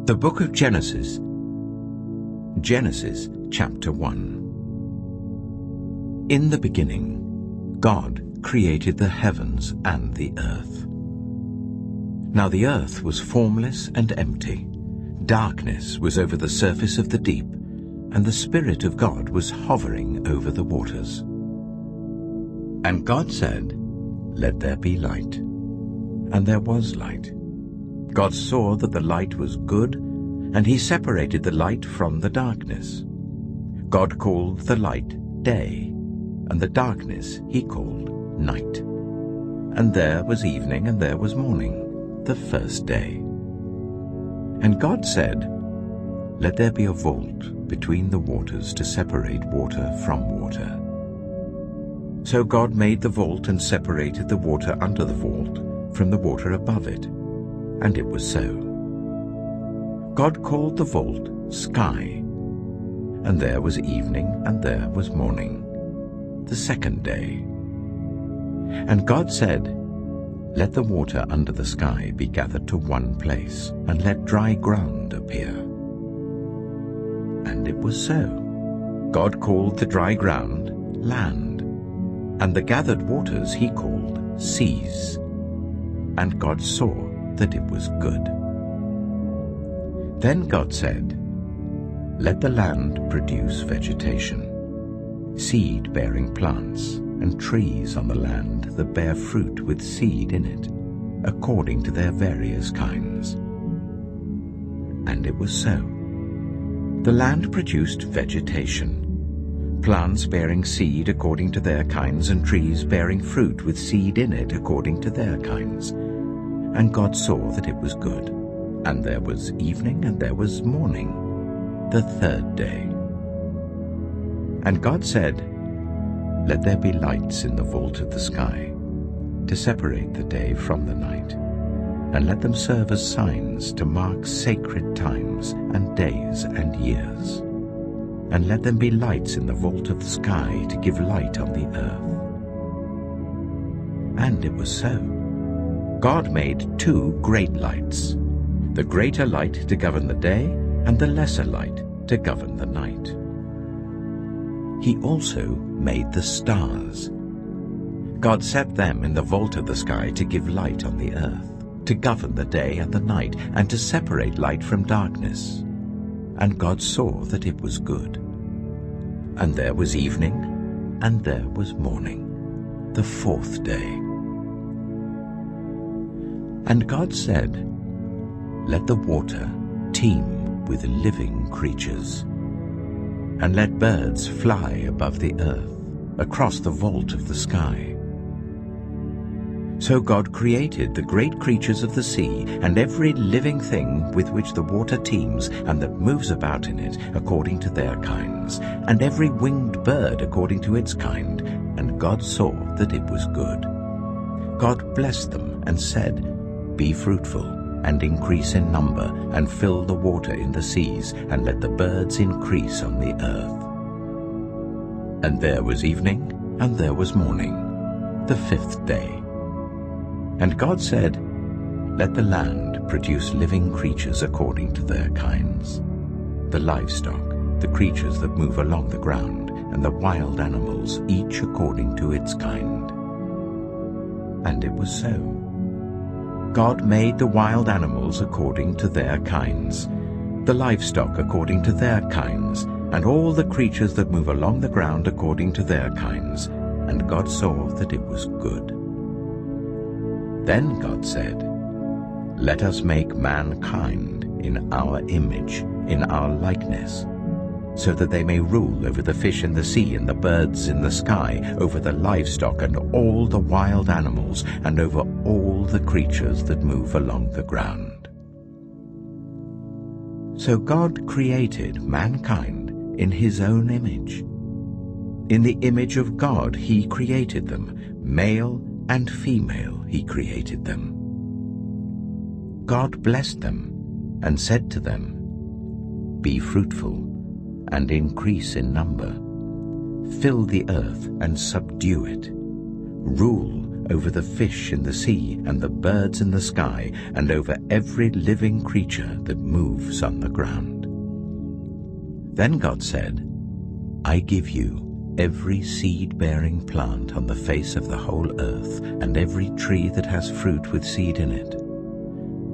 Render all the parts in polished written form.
The Book of Genesis. Genesis chapter 1. In the beginning, God created the heavens and the earth. Now the earth was formless and empty. Darkness was over the surface of the deep, and the Spirit of God was hovering over the waters. And God said, "Let there be light." And there was light. God saw that the light was good, and he separated the light from the darkness. God called the light day, and the darkness he called night. And there was evening and there was morning, the first day. And God said, "Let there be a vault between the waters to separate water from water." So God made the vault and separated the water under the vault from the water above it. And it was so. God called the vault sky, and there was evening and there was morning, the second day. And God said, "Let the water under the sky be gathered to one place, and let dry ground appear." And it was so. God called the dry ground land, and the gathered waters he called seas. And God saw that it was good. Then God said, "Let the land produce vegetation, seed-bearing plants, and trees on the land that bear fruit with seed in it, according to their various kinds." And it was so. The land produced vegetation, plants bearing seed according to their kinds, and trees bearing fruit with seed in it according to their kinds. And God saw that it was good. And there was evening and there was morning, the third day. And God said, "Let there be lights in the vault of the sky, to separate the day from the night, and let them serve as signs to mark sacred times and days and years. And let them be lights in the vault of the sky to give light on the earth." And it was so. God made two great lights, the greater light to govern the day, and the lesser light to govern the night. He also made the stars. God set them in the vault of the sky to give light on the earth, to govern the day and the night, and to separate light from darkness. And God saw that it was good. And there was evening, and there was morning, the fourth day. And God said, "Let the water teem with living creatures, and let birds fly above the earth, across the vault of the sky." So God created the great creatures of the sea, and every living thing with which the water teems and that moves about in it according to their kinds, and every winged bird according to its kind. And God saw that it was good. God blessed them and said, "Be fruitful, and increase in number, and fill the water in the seas, and let the birds increase on the earth." And there was evening, and there was morning, the fifth day. And God said, "Let the land produce living creatures according to their kinds, the livestock, the creatures that move along the ground, and the wild animals, each according to its kind." And it was so. God made the wild animals according to their kinds, the livestock according to their kinds, and all the creatures that move along the ground according to their kinds. And God saw that it was good. Then God said, "Let us make mankind in our image, in our likeness, so that they may rule over the fish in the sea and the birds in the sky, over the livestock and all the wild animals, and over all the creatures that move along the ground." So God created mankind in his own image. In the image of God he created them, male and female he created them. God blessed them and said to them, "Be fruitful and increase in number. Fill the earth and subdue it. Rule over the fish in the sea and the birds in the sky, and over every living creature that moves on the ground. Then God said, I give you every seed-bearing plant on the face of the whole earth, and every tree that has fruit with seed in it.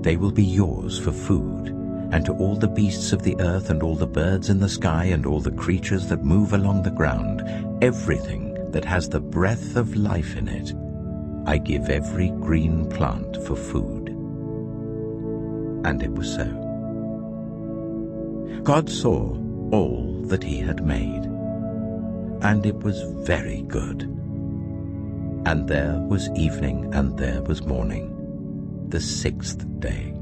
They will be yours for food, and to all the beasts of the earth and all the birds in the sky and all the creatures that move along the ground, everything that has the breath of life in it, I give every green plant for food. And it was so. God saw all that he had made, and it was very good. And there was evening and there was morning, the sixth day.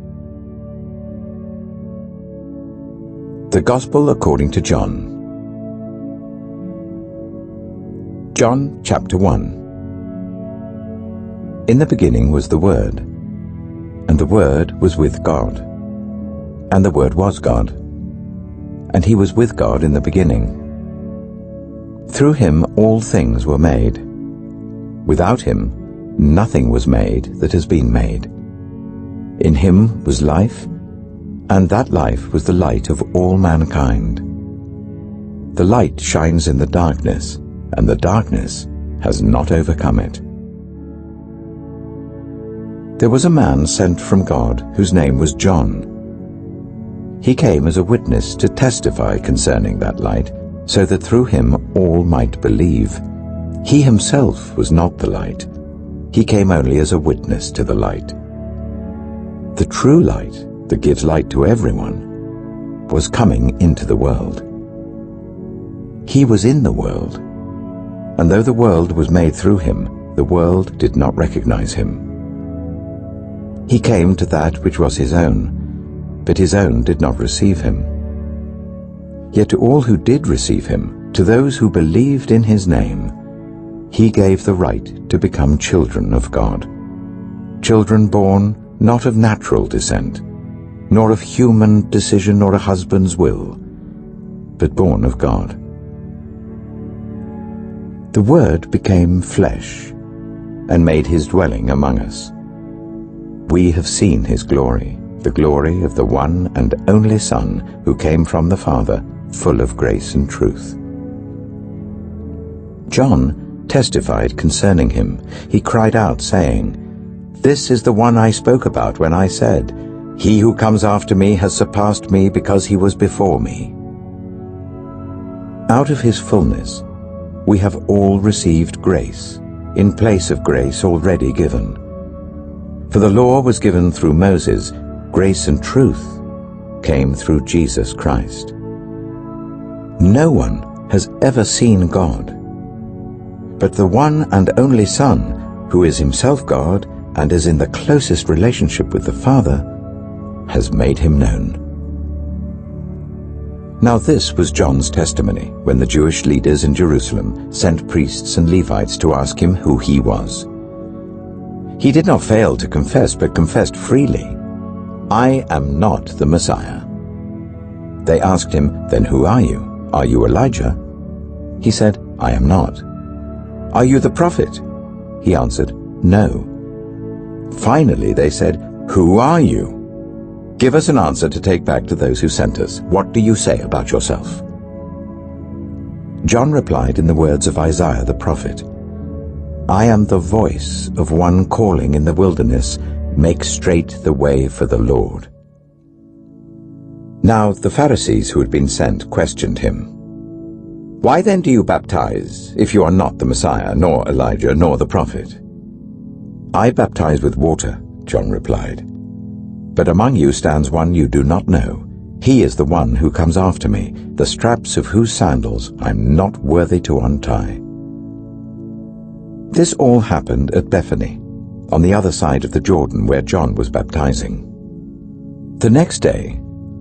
The Gospel according to John. John chapter 1. In the beginning was the Word, and the Word was with God, and the Word was God, and he was with God in the beginning. Through him all things were made. Without him nothing was made that has been made. In him was life, and that life was the light of all mankind. The light shines in the darkness, and the darkness has not overcome it. There was a man sent from God whose name was John. He came as a witness to testify concerning that light, so that through him all might believe. He himself was not the light. He came only as a witness to the light. The true light that gives light to everyone was coming into the world. He was in the world, and though the world was made through him, the world did not recognize him. He came to that which was his own, but his own did not receive him. Yet to all who did receive him, to those who believed in his name, he gave the right to become children of God. Children born not of natural descent, nor of human decision or a husband's will, but born of God. The Word became flesh and made his dwelling among us. We have seen his glory, the glory of the one and only Son who came from the Father, full of grace and truth. John testified concerning him. He cried out, saying, This is the one I spoke about when I said, He who comes after me has surpassed me because he was before me. Out of his fullness we have all received grace, in place of grace already given. For the law was given through Moses, grace and truth came through Jesus Christ. No one has ever seen God, but the one and only Son, who is himself God and is in the closest relationship with the Father, has made him known. Now this was John's testimony when the Jewish leaders in Jerusalem sent priests and Levites to ask him who he was. He did not fail to confess, but confessed freely, I am not the Messiah. They asked him, Then who are you? Are you Elijah? He said, I am not. Are you the prophet? He answered, No. Finally they said, Who are you? Give us an answer to take back to those who sent us. What do you say about yourself? John replied in the words of Isaiah the prophet, I am the voice of one calling in the wilderness, make straight the way for the Lord. Now the Pharisees who had been sent questioned him. Why then do you baptize, if you are not the Messiah, nor Elijah, nor the prophet? I baptize with water, John replied. But among you stands one you do not know. He is the one who comes after me, the straps of whose sandals I am not worthy to untie. This all happened at Bethany, on the other side of the Jordan where John was baptizing. The next day,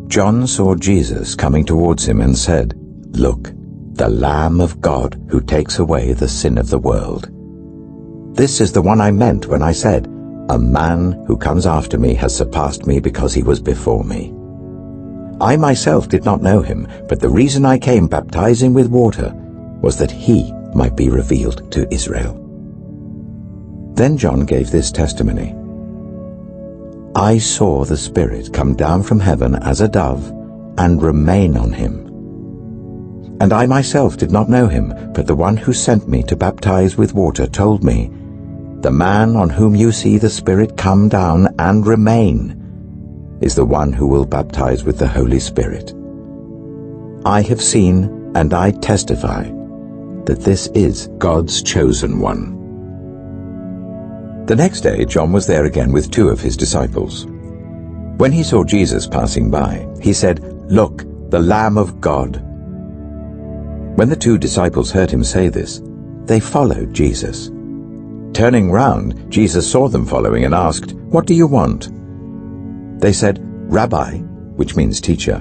John saw Jesus coming towards him and said, Look, the Lamb of God who takes away the sin of the world. This is the one I meant when I said, A man who comes after me has surpassed me because he was before me. I myself did not know him, but the reason I came baptizing with water was that he might be revealed to Israel. Then John gave this testimony: I saw the Spirit come down from heaven as a dove and remain on him. And I myself did not know him, but the one who sent me to baptize with water told me, the man on whom you see the Spirit come down and remain is the one who will baptize with the Holy Spirit. I have seen and I testify that this is God's chosen one. The next day John was there again with 2 of his disciples. When he saw Jesus passing by, he said, Look, the Lamb of God. When the 2 disciples heard him say this, they followed Jesus. Turning round, Jesus saw them following and asked, What do you want? They said, Rabbi, which means teacher,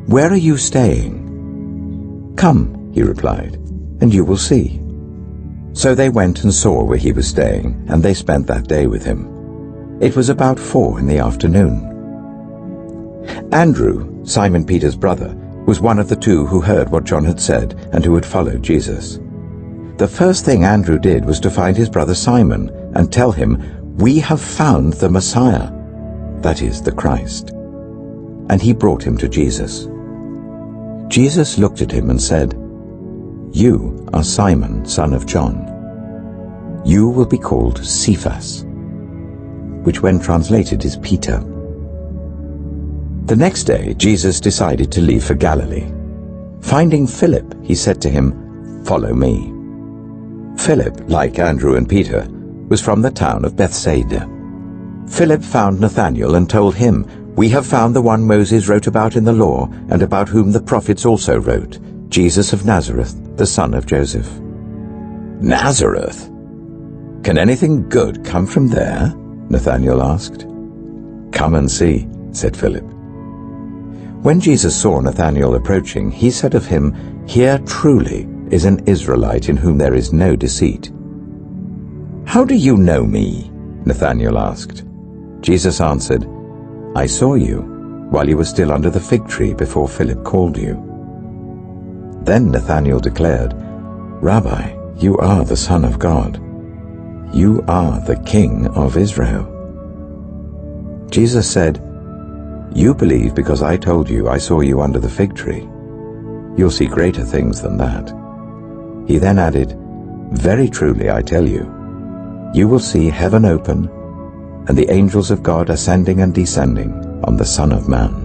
where are you staying? Come, he replied, and you will see. So they went and saw where he was staying, and they spent that day with him. It was about 4 p.m. Andrew, Simon Peter's brother, was one of the 2 who heard what John had said and who had followed Jesus. The first thing Andrew did was to find his brother Simon and tell him, We have found the Messiah, that is, the Christ. And he brought him to Jesus. Jesus looked at him and said, You are Simon, son of John. You will be called Cephas, which when translated is Peter. The next day Jesus decided to leave for Galilee. Finding Philip, he said to him, Follow me. Philip, like Andrew and Peter, was from the town of Bethsaida. Philip found Nathanael and told him, We have found the one Moses wrote about in the law, and about whom the prophets also wrote, Jesus of Nazareth, the son of Joseph. Nazareth? Can anything good come from there? Nathanael asked. Come and see, said Philip. When Jesus saw Nathanael approaching, he said of him, Here truly is an Israelite in whom there is no deceit. How do you know me? Nathanael asked. Jesus answered, I saw you while you were still under the fig tree before Philip called you. Then Nathanael declared, Rabbi, you are the Son of God. You are the King of Israel. Jesus said, You believe because I told you I saw you under the fig tree. You'll see greater things than that. He then added, Very truly I tell you, you will see heaven open and the angels of God ascending and descending on the Son of Man.